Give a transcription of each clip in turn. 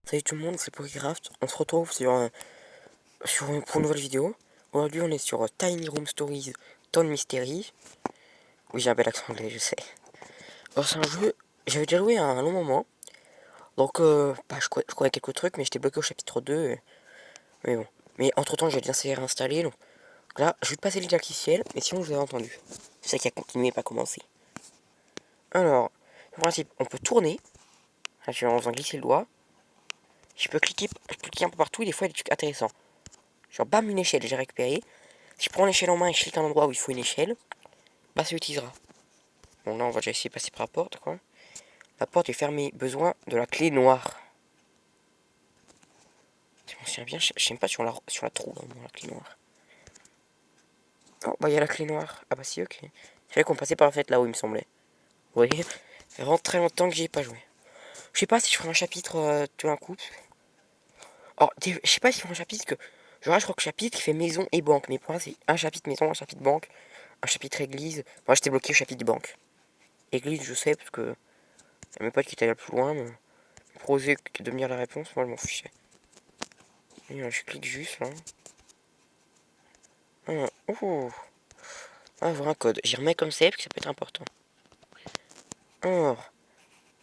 Salut tout le monde, c'est Pokécraft. On se retrouve pour une nouvelle vidéo. Aujourd'hui, on est sur Tiny Room Stories Town Mystery. Oui, j'ai un bel accent anglais, je sais. Alors, c'est un jeu, j'avais déjà joué à un long moment. Donc, je connais quelques trucs, mais j'étais bloqué au chapitre 2. Mais bon. Mais entre temps, j'ai bien essayé de réinstaller. Donc là, je vais te passer les artificiels, mais sinon, je vous ai entendu. C'est ça qui a continué, pas commencé. Alors, en principe, on peut tourner. Là, je vais en faisant glisser le doigt. Je peux cliquer un peu partout, et des fois, il y a des trucs intéressants. Genre, bam, une échelle, j'ai récupéré. Si je prends l'échelle en main et je clique à un endroit où il faut une échelle, bah ça utilisera. Bon, là, on va déjà essayer de passer par la porte, quoi. La porte est fermée. Besoin de la clé noire. Si je m'en souviens bien, je sais même pas si on la trouve, vraiment, la clé noire. Oh, bah, il y a la clé noire. Ah, bah, si, ok. C'est vrai qu'on passait par la fenêtre là où il me semblait. Vous voyez, ça fait vraiment très longtemps que j'y ai pas joué. Je sais pas si je ferai un chapitre tout d'un coup. Alors, je sais pas si je ferai un chapitre que. Genre, là, je crois que le chapitre qui fait maison et banque. Mais pour moi, c'est un chapitre maison, un chapitre banque, un chapitre église. Moi, j'étais bloqué au chapitre banque. Église, je sais, parce que. Il y a mes potes qui étaient allés plus loin, mais. Pour oser devenir la réponse, moi, je m'en fichais. Et là, je clique juste, là. Ah, oh. Avoir un code. J'y remets comme c'est, parce que ça peut être important. Alors.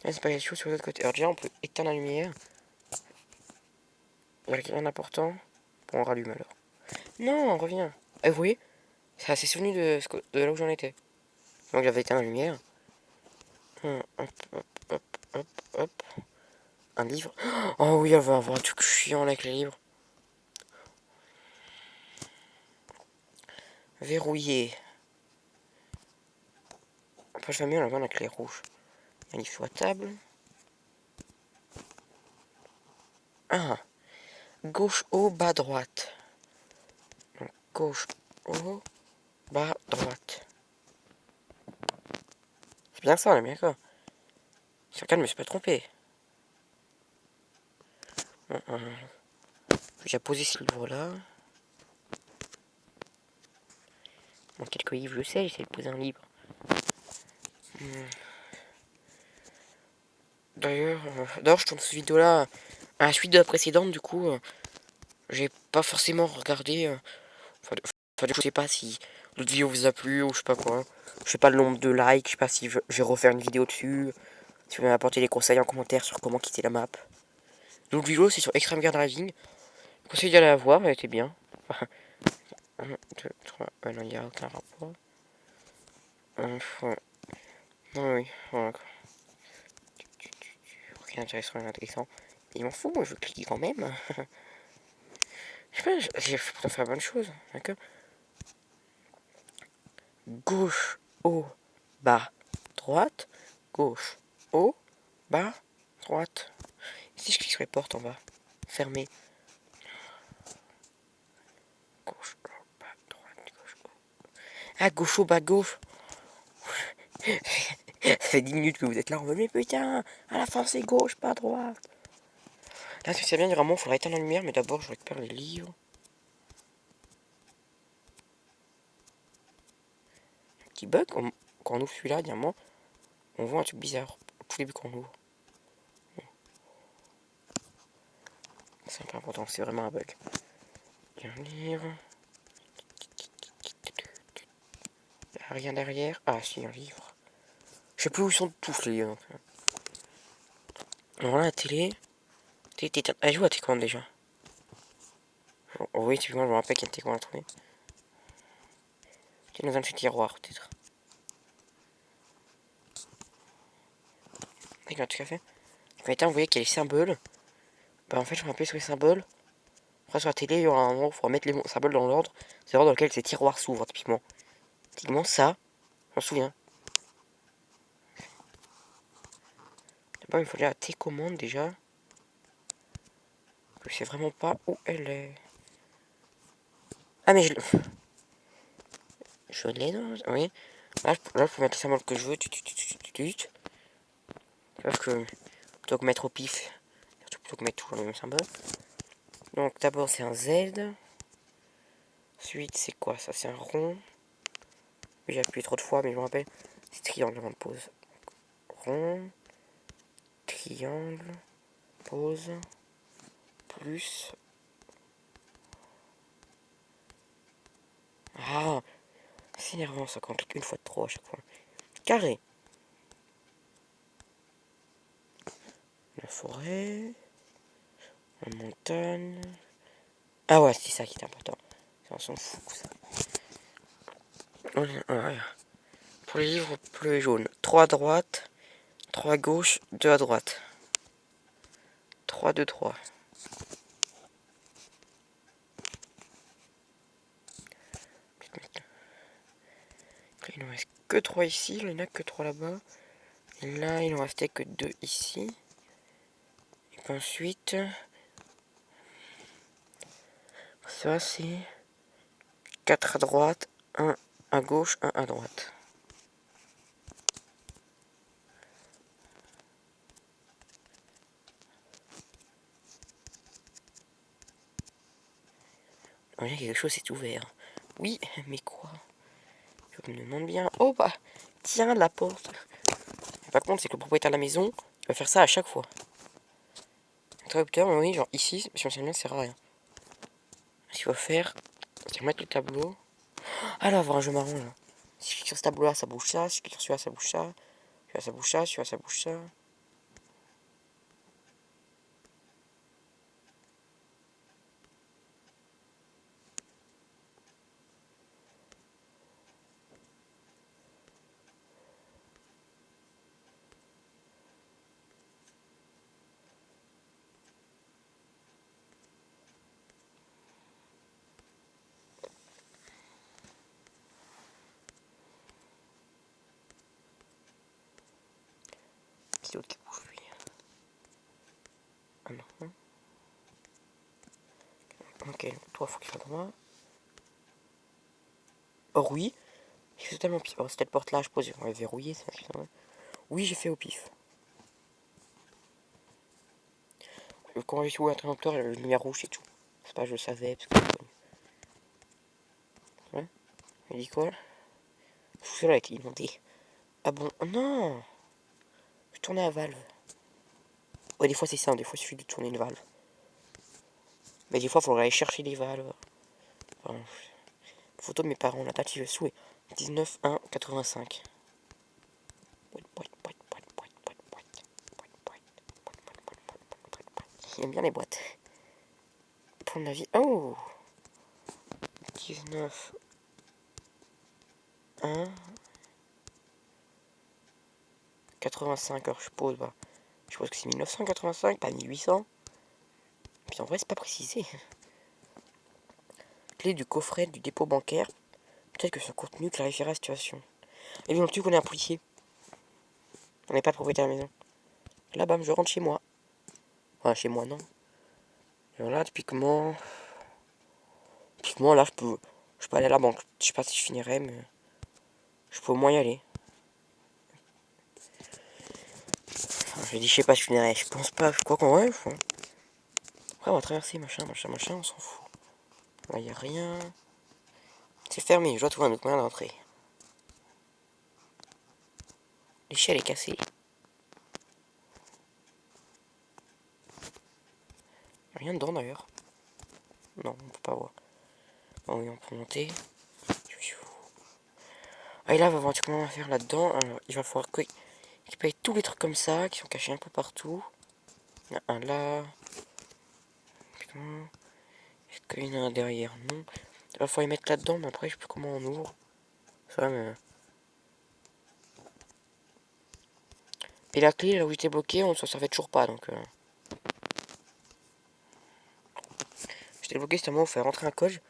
Là, c'est pas quelque chose sur l'autre côté. Alors, déjà, on peut éteindre la lumière. Il n'y a rien d'important. Bon, on rallume alors. Non, on revient. Eh, vous voyez, c'est assez souvenu de là où j'en étais. Donc, j'avais éteint la lumière. Hop, hop, hop, hop, hop. Un livre. Oh oui, elle va avoir un truc chiant avec les livres. Verrouillé. Après, je vais mieux la main avec les rouges. Il y a un livre sur la table. Ah, gauche haut, bas droite. Donc, gauche haut, bas droite. C'est bien ça, on est bien d'accord. Sur lequel je me suis pas trompé. J'ai posé ce livre-là. Bon, quelques livres, je sais, j'essaie de poser un livre. D'ailleurs, je tourne cette vidéo-là à la suite de la précédente, du coup, j'ai pas forcément regardé. Je sais pas si l'autre vidéo vous a plu ou je sais pas quoi. Je sais pas le nombre de likes, je sais pas si je vais refaire une vidéo dessus. Si vous m'avez apporté des conseils en commentaire sur comment quitter la map. L'autre vidéo, c'est sur Extreme Gear Driving. Je conseille d'y aller la voir, elle était bien. 1, 2, 3, non, il n'y a aucun rapport. Ouais. Non, oui, voilà. Rien d'intéressant, rien d'intéressant. Il m'en fout, moi je veux cliquer quand même. Je sais pas, j'ai pourtant fait la bonne chose, d'accord. Gauche, haut, bas, droite. Gauche, haut, bas, droite. Et si je clique sur les portes en bas, fermé. Gauche, haut, bas, droite, gauche, haut. Ah, gauche, haut, bas, gauche. Ça fait 10 minutes que vous êtes là en mode, mais putain, à la fin c'est gauche, pas droite. Là, si c'est bien, vraiment, il faudra éteindre la lumière, mais d'abord je récupère les livres. Un petit bug, quand on ouvre celui-là, dernièrement, on voit un truc bizarre au tout début qu'on l'ouvre. C'est un peu important, c'est vraiment un bug. Il y a un livre. Il n'y a rien derrière. Ah, si, un livre. Je sais plus où ils sont tous les livres. Alors là, la télé. Elle joue à télécommande déjà. Oh, oui, typiquement, je me rappelle qu'il y a une télécommande à trouver. C'est dans un petit tiroir, peut-être. Avec un truc à faire. Vous voyez qu'il y a les symboles. Bah, en fait, je me rappelle sur les symboles. Après, sur la télé, il y aura un endroit où il faudra mettre les symboles dans l'ordre. C'est l'ordre dans lequel ces tiroirs s'ouvrent, typiquement. Typiquement, ça, je m'en souviens. D'abord, il faut aller à télécommande déjà. Je sais vraiment pas où elle est. Ah, mais je l'ai dans. Oui. Là, je peux mettre le symbole que je veux. Sauf que plutôt que mettre au pif, plutôt que mettre toujours le même symbole. Donc d'abord c'est un Z. Ensuite c'est quoi ça? C'est un rond. J'ai appuyé trop de fois mais je me rappelle. C'est triangle avant de pause. Rond. Triangle. Pause. plus. Ah, c'est énervant ça quand on clique une fois de trop à chaque fois. Carré. La forêt. La montagne. Ah ouais, c'est ça qui est important. Ça, on s'en fout ça. Ouais. Pour les livres bleus et jaunes, 3 à droite, 3 à gauche, 2 à droite. 3, 2, 3. Il ne reste que 3 ici, il n'y en a que 3 là-bas. Et là, il ne restait que 2 ici. Et puis ensuite, ça c'est 4 à droite, 1 à gauche, 1 à droite. Il y a quelque chose est ouvert. Oui, mais quoi? Je me demande bien. Oh bah, tiens, la porte. Par contre, c'est que le propriétaire de la maison, il va faire ça à chaque fois. Interrupteur, mais oui, genre ici, si on sait bien, ça sert à rien. Ce qu'il faut faire, c'est remettre le tableau. Ah là, avoir un jeu marrant là. Si je clique sur ce tableau là, ça bouge ça. Si je clique sur celui-là, ça bouge ça. Celui-là, ça bouge ça. Celui-là, ça bouge ça. Qui d'autre qui bouge lui? Ah non. Ok, donc toi, faut qu'il soit droit. Oh oui. C'est tellement pire. Oh, cette porte là, je pose, on va verrouiller. Ça. Oui, j'ai fait au pif. Quand j'ai joué à interrupteur, il y avait une lumière rouge et tout. C'est pas, je le savais. Parce que... Ouais. Il dit quoi? Je suis seul avec l'inondé. Ah bon? Oh non! Je tournais à valve. Ouais, des fois c'est ça, des fois il suffit de tourner une valve. Mais des fois il faudrait aller chercher les valves. Enfin, photo de mes parents, la date, je souhait. 19-1-85. Il aime bien les boîtes. Pour mon avis. Oh! 19 1 85. Alors je suppose, bah. Je suppose que c'est 1985, pas 1800. Puis en vrai, c'est pas précisé. Clé du coffret du dépôt bancaire. Peut-être que son contenu clarifiera la situation. Et bien, tu connais un policier. On n'est pas propriétaire de la maison. Là, bam, je rentre chez moi. Enfin, chez moi, non. Alors là, typiquement, là, je peux aller à la banque. Je sais pas si je finirai, mais je peux au moins y aller. Enfin, j'ai dit, je sais pas si je finirai. Je pense pas. Je crois qu'on va. Après, on va traverser, machin, on s'en fout. Là, y a rien. C'est fermé. Je dois trouver un autre moyen d'entrer. L'échelle est cassée. Y a rien dedans d'ailleurs. Non, on peut pas voir. Oh oui, on peut monter. Ah, et là, on va voir comment on va faire là-dedans. Alors, il va falloir récupérer tous les trucs comme ça, qui sont cachés un peu partout. Il y en a un là. Putain. Est-ce qu'il y en a un derrière? Non. Il va falloir les mettre là-dedans, mais après, je sais plus comment on ouvre. Ça, mais... Et la clé, là où j'étais bloqué, on s'en servait toujours pas, donc... J'étais bloqué, c'était un moment où il fallait rentrer un code. Je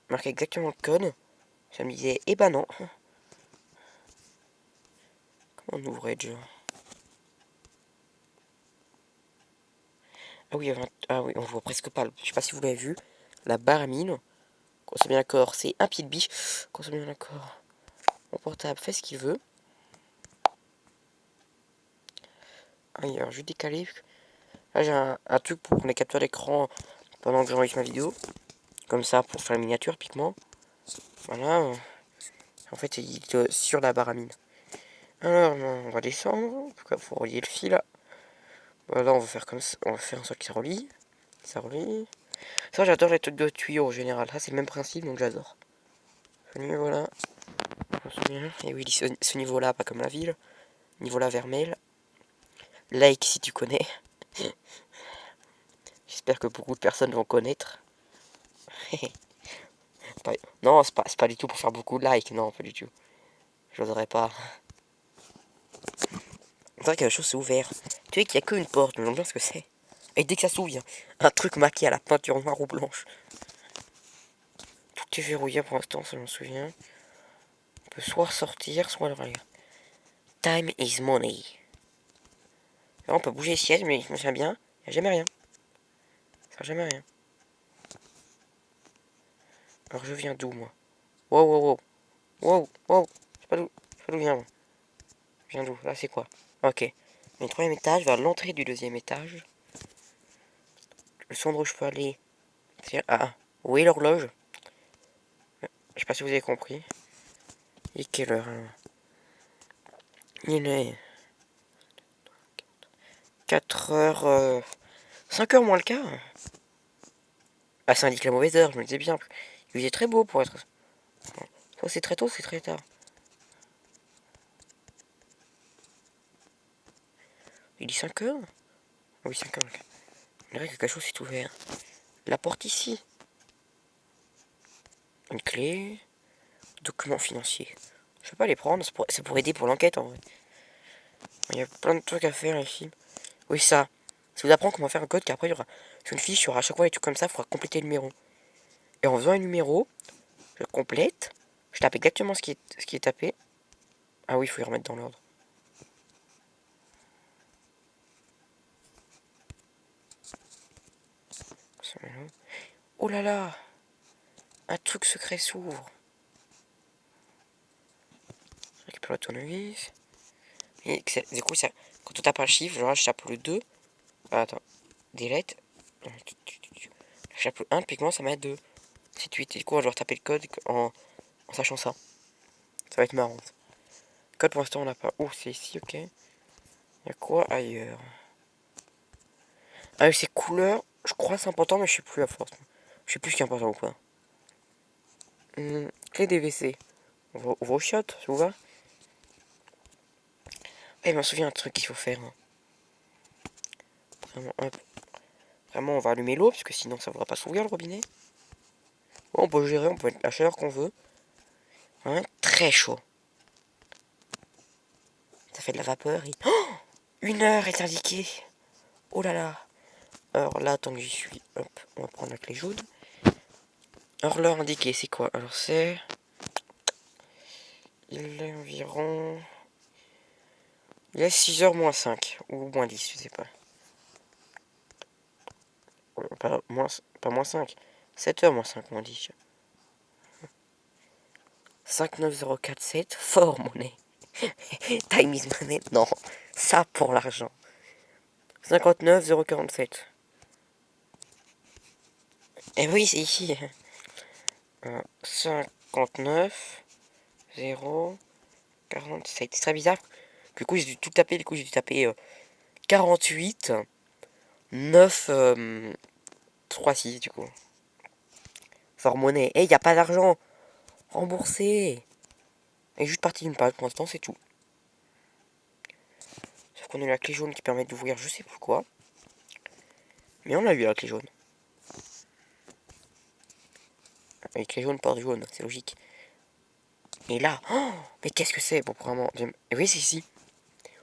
marquais exactement le code. Ça me disait, eh ben non. Comment on ouvrait déjà? Ah oui, ah oui, on voit presque pas. Je sais pas si vous l'avez vu. La barre à mine. Qu'on soit bien d'accord, c'est un pied de biche. Qu'on soit bien d'accord. Mon portable fait ce qu'il veut. Ah, alors, je vais décaler. Là, j'ai un truc pour prendre les captures d'écran pendant que j'enregistre ma vidéo. Comme ça, pour faire la miniature, typiquement. Voilà. En fait, il est sur la barre à mine. Alors, on va descendre. Il faut relier le fil. Voilà, on va faire comme ça. On va faire en sorte qu'il se relie. Ça relie. Ça, j'adore les trucs de tuyaux en général. Ça, c'est le même principe, donc j'adore. Ce niveau-là, je me souviens. Et oui, ce niveau-là, pas comme la ville. Niveau-là, vermeil. Like si tu connais. J'espère que beaucoup de personnes vont connaître. Non, c'est pas du tout pour faire beaucoup de likes. Non, pas du tout. J'oserais pas. C'est vrai que la chose c'est ouvert. Tu sais qu'il n'y a qu'une porte, je me demande bien ce que c'est. Et dès que ça s'ouvre, un truc maquillé à la peinture noire ou blanche. Tout est verrouillé pour l'instant, ça je m'en souviens. On peut soit sortir, soit le regarder. Time is money. Là, on peut bouger les sièges, mais je me souviens bien, il n'y a jamais rien. Ça n'a jamais rien. Alors je viens d'où moi? Wow, wow, wow. Wow, wow. Je sais pas d'où je viens moi. Je viens d'où? Là c'est quoi? Ok. Le troisième étage, vers l'entrée du deuxième étage. Le son où je peux aller. Ah, où est l'horloge? Je sais pas si vous avez compris. Il est quelle heure hein? Il est 4h... 5h moins le quart. Ah, ça indique la mauvaise heure, je me disais bien. Il est très beau pour être... Soit c'est très tôt, c'est très tard. Il dit 5h? Oui, 5h. On dirait que quelque chose s'est ouvert. La porte ici. Une clé. Documents financiers. Je peux pas les prendre, c'est pour aider pour l'enquête en vrai. Il y a plein de trucs à faire ici. Oui, ça. Ça vous apprend comment faire un code qu'après il y aura sur une fiche, il y aura à chaque fois des trucs comme ça, il faudra compléter le numéro. Et en faisant un numéro, je complète, je tape exactement ce qui est tapé. Ah oui, il faut y remettre dans l'ordre. Oh là là, un truc secret s'ouvre. Je récupère le tournevis. Et du coup, ça, quand on tape un chiffre, genre là, je tape le 2. Ah, attends, delete. Je tape le 1, puis comment ça met 2. C'est 8. Et du coup, on va devoir taper le code en sachant ça. Ça va être marrant. Le code pour l'instant, on n'a pas. Oh, c'est ici, ok. Il y a quoi ailleurs? Ah oui, ces couleurs, je crois que c'est important, mais je sais plus à force. Je sais plus ce qui est important ou pas. Clé des WC. On va au shot, ça vous va? Ah, il m'en souvient un truc qu'il faut faire. Hein. Vraiment, hop. Vraiment, on va allumer l'eau, parce que sinon ça ne va pas s'ouvrir le robinet. Bon, on peut gérer, on peut mettre la chaleur qu'on veut. Hein, très chaud. Ça fait de la vapeur. Et... Oh, 1h est indiquée. Oh là là. Alors là, tant que j'y suis, hop, on va prendre la clé jaune. Alors l'heure indiquée, c'est quoi? Alors c'est... Il est environ... Il est 6h moins 5, ou moins 10, je sais pas. Pas moins 5. 7h moins 5, moins 10. 59047, fort monnaie. Time is money, non. Ça pour l'argent. 59047. Eh oui, c'est ici. 59 0 47. C'est très bizarre. Du coup, j'ai dû tout taper. Du coup, j'ai dû taper 48 9 6 du coup. Fort monnaie. Eh, y a pas d'argent. Remboursé. Et juste partie d'une page. Pour l'instant, c'est tout. Sauf qu'on a la clé jaune qui permet d'ouvrir je sais plus quoi. Mais on a eu la clé jaune. Les clés jaunes portent jaune, c'est logique. Et là, oh, mais qu'est-ce que c'est pour vraiment... Et oui, c'est ici.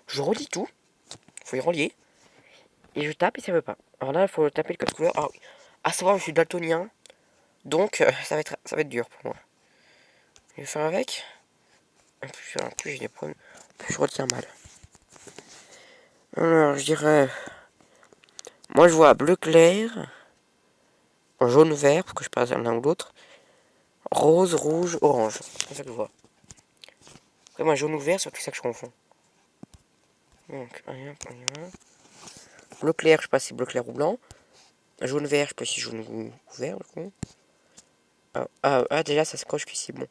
Je relis tout. Faut y relier. Et je tape et ça veut pas. Alors là, il faut taper le code couleur. Ah oui. À savoir, je suis daltonien. Donc, ça va être dur pour moi. Je vais faire avec. En plus j'ai des problèmes. En plus, je retiens mal. Alors, je dirais... Moi, je vois bleu clair. Jaune vert, parce que je passe l'un ou l'autre. Rose, rouge, orange. C'est ça que je vois. Après, moi, jaune ou vert, c'est tout ça que je confonds. Donc, rien. Bleu clair, je sais pas si c'est bleu clair ou blanc. Jaune vert, je sais pas si jaune ou vert, du coup. Déjà, ça se coche que c'est bon.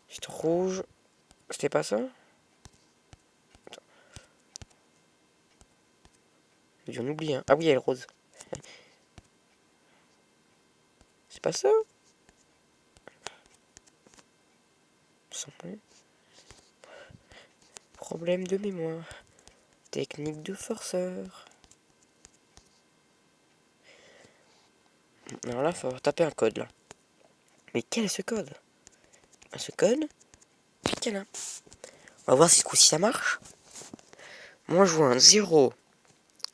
Juste rouge. C'était pas ça? J'ai dû en oublier. Hein. Ah oui, il y a le rose. C'est pas ça. Semblait. Problème de mémoire. Technique de forceur. Alors là, il faut taper un code là. Mais quel est ce code? Ce code, cliquez là. On va voir si ce coup-ci ça marche. Moi je vois un 0,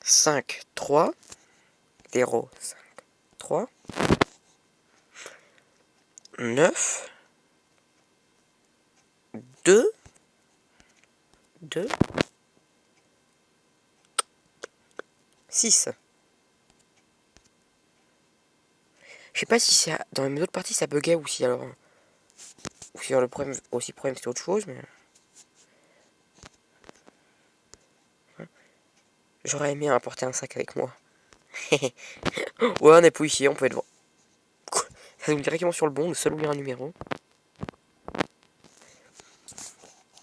5, 3. 0, 5, 3. 9. 2. 2. 6. Je sais pas si ça, dans mes autres parties ça buguait ou si alors. Ou si alors le problème, aussi problème c'était autre chose, mais. J'aurais aimé apporter un sac avec moi. Ouais, on est plus ici, on peut être voir. Ça tombe directement sur le bon, le seul où il y a un numéro.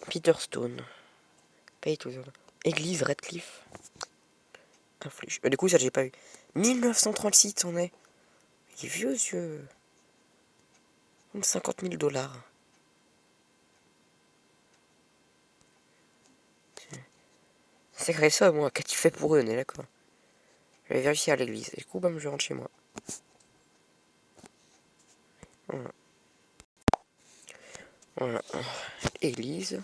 Peter Stone. Pay to the... Église Redcliffe. Inflige. Du coup, ça j'ai pas eu. 1936 on est. Il est vieux, ce yeux. 50 000 dollars. Sacré ça, moi. Qu'as-tu fait pour eux, on est d'accord. Je vais vérifier à l'église. Du coup, je rentre chez moi. Voilà. Voilà. Église.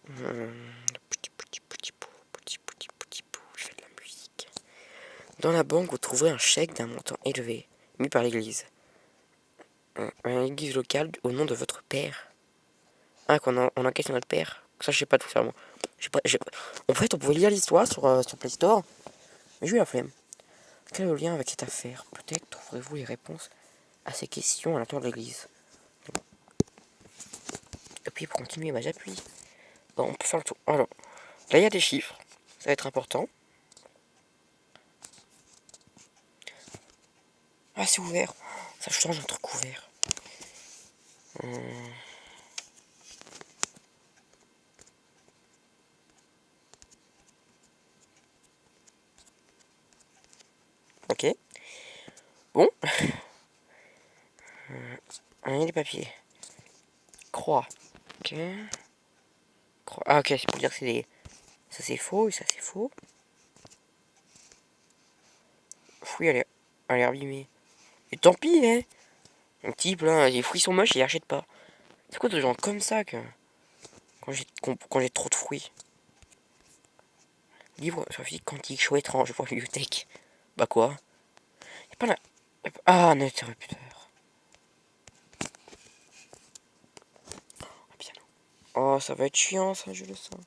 Petit pot. Je fais de la musique. Dans la banque, vous trouverez un chèque d'un montant élevé, mis par l'église. Une église locale au nom de votre père. Ah, on enquête sur notre père. Ça, je sais pas tout faire, moi. En fait, on pouvait lire l'histoire sur Play Store. Mais j'ai eu la flemme. Quel est le lien avec cette affaire? Peut-être trouverez-vous les réponses à ces questions à l'intérieur de l'église. Et puis, pour continuer, j'appuie. Bon, on peut faire le tour. Alors, là, il y a des chiffres. Ça va être important. Ah, c'est ouvert. Ça change un truc ouvert. Ok. Bon. Il y a des papiers. Croix. Ok. Croix. Ah, ok, c'est pour dire que c'est des... Ça, c'est faux et ça, c'est faux. Fruit, elle est abîmée. Et tant pis, hein. Un type, là, les fruits sont moches et il achète pas. C'est quoi de gens comme ça que... Quand j'ai trop de fruits. Livre sur la physique quantique, choix étrange pour la bibliothèque. Bah quoi? Y'a pas là. Ah, un interrupteur. Un piano. Oh, ça va être chiant, ça, je le sens.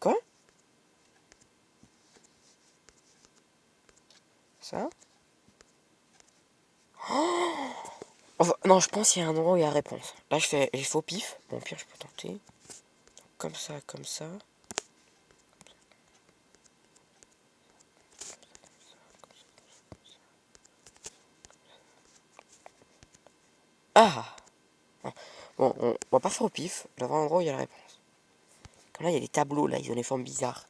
Quoi? Ça? Oh, non, je pense qu'il y a un endroit où il y a réponse. Là, j'ai faux pif. Bon, au pire, je peux tenter. Comme ça, comme ça. Ah! Bon, on va pas faire au pif. Il y aura un endroit où il y a la réponse. Comme là, il y a des tableaux, là, ils ont des formes bizarres.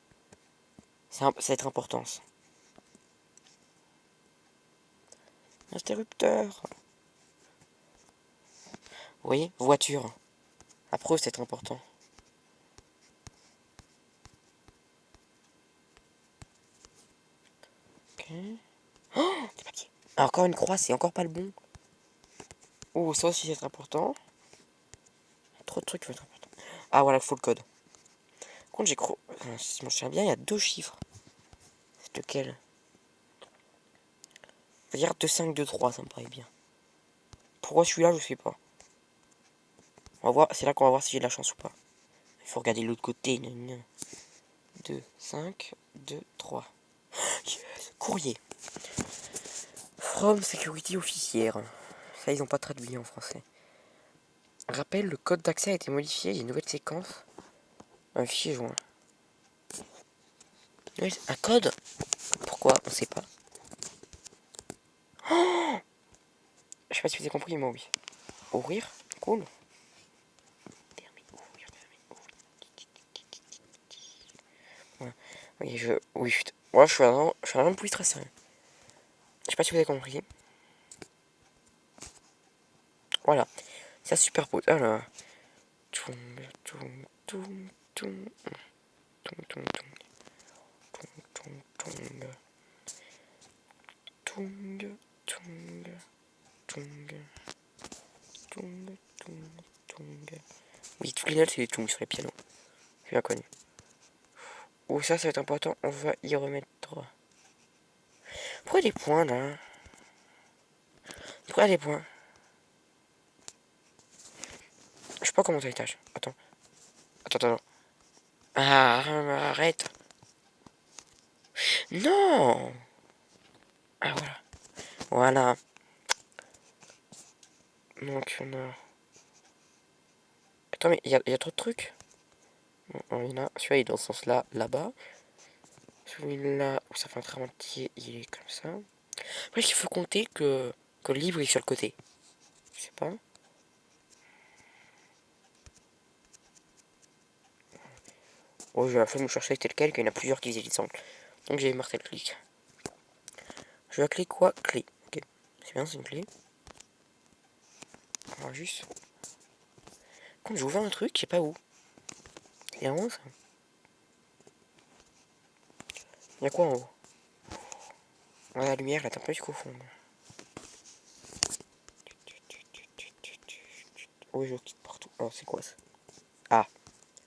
Ça va être important, ça. Interrupteur. Vous voyez? Voiture. Après, c'est important. Ok. Oh, des papiers. Ah, encore une croix, c'est encore pas le bon. Oh, ça aussi, c'est important. Trop de trucs qui vont être importants. Ah, voilà, il faut le code. Par contre, si je me souviens bien, il y a deux chiffres. C'est lequel? On va dire 2, 5, 2, 3, ça me paraît bien. Pourquoi celui-là, je sais pas. On va voir, c'est là qu'on va voir si j'ai de la chance ou pas. Il faut regarder l'autre côté. 2, 5, 2, 3. Yes. Courrier. From Security officière. Ça, ils n'ont pas traduit en français. Rappel, le code d'accès a été modifié. Il y a une nouvelle séquence. Un fichier joint. Un code? Pourquoi? On sait pas. Oh, je sais pas si vous avez compris, moi oui. Ouvrir? Cool. Oui, oui, putain. Moi, je suis vraiment plus stressé. Je sais pas si vous avez compris. Voilà. Ça superpose. Alors. Toum, toum, toum, toum, toum, toum, toum, toum, toum, toum, toum, toum, toum, toum. Oui, toutes les notes, c'est des toum sur les pianos. C'est bien connu. Oh, ça va être important. On va y remettre 3. Pourquoi des points, là? Pourquoi des points? Je sais pas comment ça étage. Attends. Attends. Ah, arrête. Non. Ah, voilà. Voilà. Donc, on a... Attends, mais il y a trop de trucs. Bon, il y en a... Celui-là, il est dans ce sens-là, là-bas. Celui-là, où ça fait un trait entier, il est comme ça. Après, il faut compter que le livre est sur le côté. Je sais pas. Oh, j'ai la flemme de chercher tel quel, qu'il y en a plusieurs qui faisaient ensemble. Donc, j'ai marqué le clic. Je vais la clé quoi? Clé. Ok. C'est bien, c'est une clé. On va juste... Quand j'ai ouvert un truc, je sais pas où. Il y a un ça. Il y a quoi en haut? Ouais, la lumière, là, t'as pas jusqu'au fond. Oui, je quitte partout. Alors, c'est quoi ça? Ah,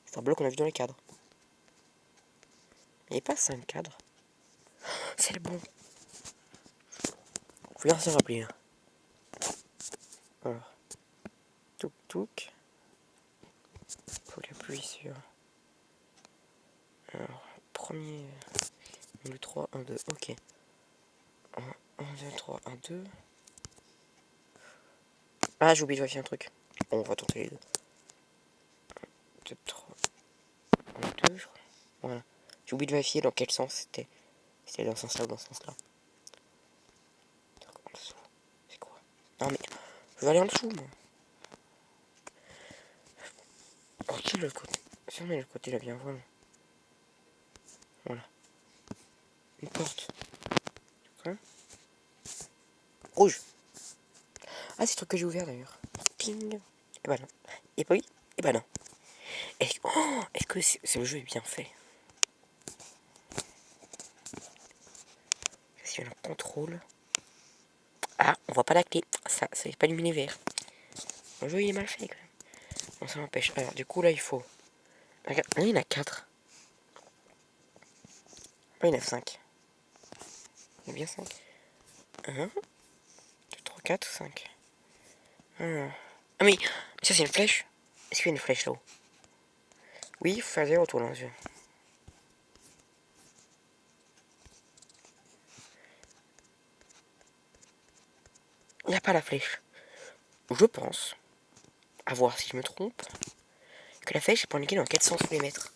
c'est un bloc qu'on a vu dans les cadres. Il n'y a pas 5 cadres. C'est le bon. Faut bien s'en rappeler. Hein. Alors, touk. Faut que j'appuie sur. Alors, premier. 1, 2, 3, 1, 2. Ok. 1, 2, 3, 1, 2. Ah, j'ai oublié de vérifier un truc. Bon, on va tenter les deux. 1, 2, 3, 1, 2, je crois. Voilà. J'ai oublié de vérifier dans quel sens c'était. C'était dans ce sens-là ou dans ce sens-là. En dessous. C'est quoi? Non, mais. Je vais aller en dessous, moi. Ok, de l'autre côté. Si on est de l'autre côté, là, bien, voilà. Une porte. Hein? Rouge. Ah, c'est le truc que j'ai ouvert d'ailleurs. Ping. Et bah non. Et bah oui. Et bah non. Est-ce que le jeu est bien fait? Si on a contrôle. Ah, on voit pas la clé. Ça, c'est pas illuminé vert. Le jeu il est mal fait quand même. Bon, ça m'empêche. Alors, du coup, là, il faut. Regarde, là, il y en a 4. Là, il y en a 5. Il y a bien 5. 1, 2, 3, 4, 5. Ah, mais ça, c'est une flèche. Est-ce qu'il y a une flèche là-haut? Oui, il faut faire des retours là, monsieur. Il n'y a pas la flèche. Je pense, à voir si je me trompe, que la flèche est pour indiquer dans quel sens faut les mettre.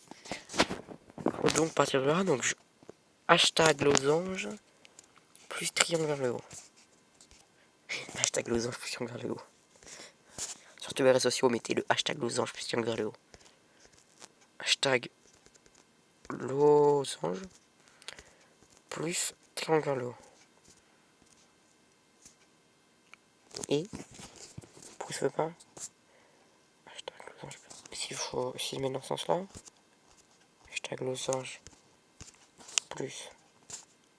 Donc, partir de là, donc hashtag losange plus triangle vers le haut. Hashtag losange plus triangle vers le haut. Sur tous les réseaux sociaux, mettez le hashtag losange plus triangle vers le haut. Hashtag losange plus triangle vers le haut. Et, pourquoi ça veut pas? Hashtag losange. Si je mets dans ce sens-là, hashtag losange plus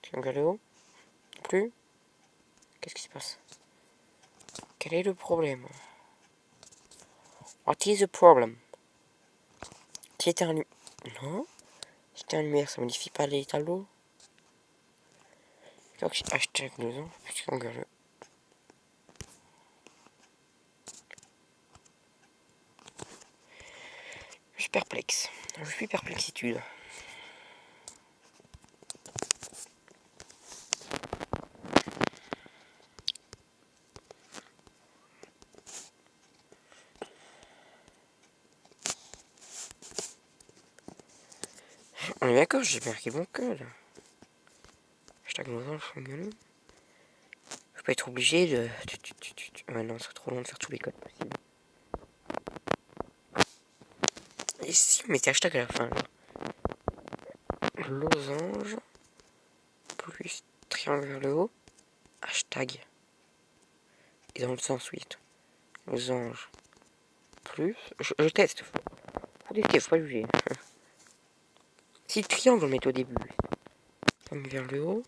triangle vers le haut. Plus. Qu'est-ce qui se passe? Quel est le problème? What is the problem? Si j'étais un... Non. Si j'étais en lumière, ça modifie pas les tableaux. Donc hashtag 2 ans, puisqu'on regarde. Je suis perplexe. Je suis perplexitude. On est d'accord, j'ai marqué mon code. Hashtag 2 ans, je suis gueuleux. Je peux être obligé de... Ouais, non, c'est trop long de faire tous les codes possibles. Et si on mettait hashtag à la fin, là? losange plus triangle vers le haut, hashtag. Et dans le sens, oui. Losange plus. Je teste. Faut tester, faut pas juger. Si le triangle, on le met au début. Comme vers le haut,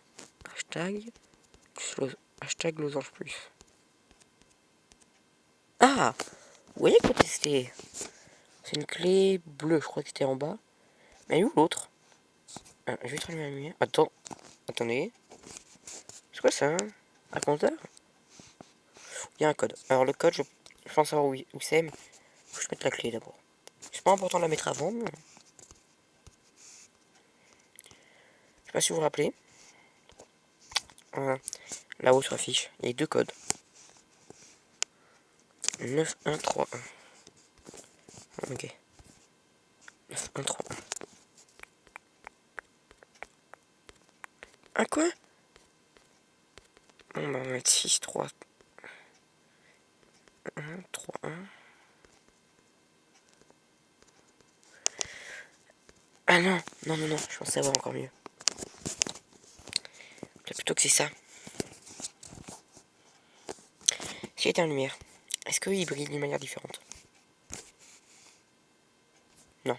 hashtag. Hashtag losange plus. Ah! Vous voyez qu'il faut tester. C'est une clé bleue, je crois que c'était en bas. Mais où l'autre? Ah, je vais te allumer la lumière. Attendez. C'est quoi ça? Un compteur? Il y a un code. Alors le code, je pense savoir où c'est, mais faut que je mette la clé d'abord. C'est pas important de la mettre avant, mais... Je sais pas si vous vous rappelez. Là-haut sur la fiche, il y a 2 codes. 9131. Ok. 9131. Ah quoi? On va mettre 6, 3. 1, 3, 1. Ah non, je pensais avoir encore mieux. Plutôt que c'est ça. Si j'étais en lumière, est-ce qu'il brille d'une manière différente? Non.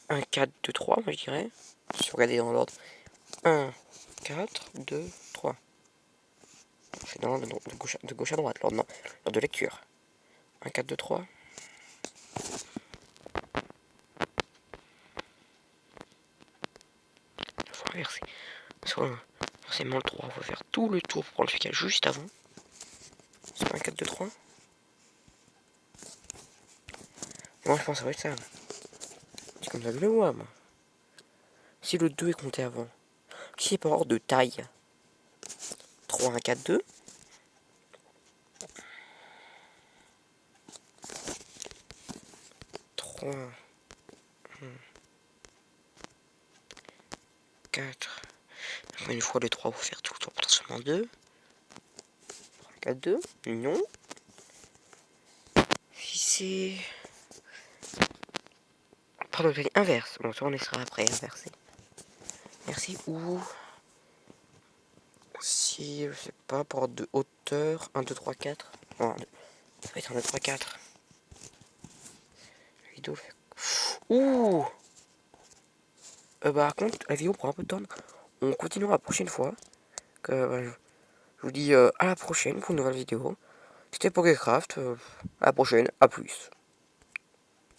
1, 4, 2, 3, moi je dirais. Si vous regardez dans l'ordre. 1, 4, 2, 3. C'est dans l'ordre de gauche à droite, l'ordre de lecture. 1, 4, 2, 3. Il faut inverser. Forcément le 3, il faut faire tout le tour pour prendre celui qu'il y a juste avant. C'est pas un 4, 2, 3. Moi je pense que ça va être ça. C'est comme ça que je le vois, moi. Si le 2 est compté avant, qui est par ordre de taille? 3, 1, 4, 2. 3, 1, 4. Une fois le 3, il faut faire tout le tour potentiellement 2. 3, 4, 2. Non. Si c'est... Pardon, j'ai dit inverse. Bon, ça on essaiera après, inversé. Merci. Ou... Si, je sais pas, par ordre de hauteur. 1, 2, 3, 4. Non, ça va être 1, 2, 3, 4. La vidéo fait... Ouh par contre, la vidéo prend un peu de temps. On continuera la prochaine fois. Je vous dis à la prochaine pour une nouvelle vidéo. C'était Pokécraft. À la prochaine. À plus.